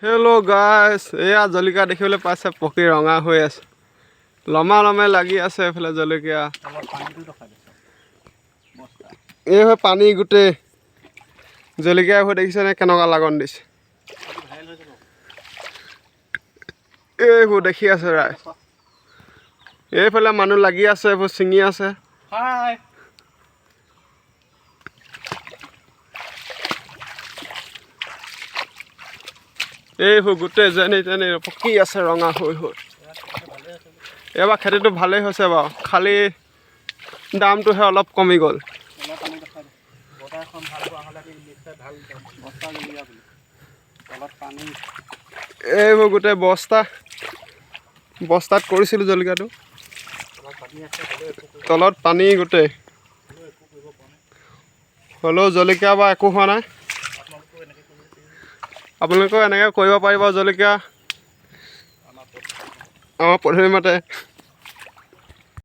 Hello' গাইছ, এয়া জলকীয়া দেখিবলৈ পাইছে পকি ৰঙা হৈ আছে। লমা লমে লাগি আছে এইফালে জলকীয়া। এই হয় পানী গোটেই জলকীয়া হৈ দেখিছেনে কেনেকুৱা লাগন দিছে। এইবোৰ দেখি আছে ৰাইজ, এইফালে মানুহ লাগি আছে, এইবোৰ ছিঙি আছে। এইবোৰ গোটেই যেনি তেনি পকি আছে ৰঙা হৈ হৈ। এইবাৰ খেতিটো ভালেই হৈছে বাৰু, খালি দামটোহে অলপ কমি গ'ল। এইবোৰ গোটেই বস্তাত কৰিছিলোঁ জলকীয়াটো, তলত পানী গোটেই। হ'লেও জলকীয়া বা একো হোৱা নাই। আপোনালোকেও এনেকৈ কৰিব পাৰিব জলকীয়া আমাৰ পদ্ধতি মতে।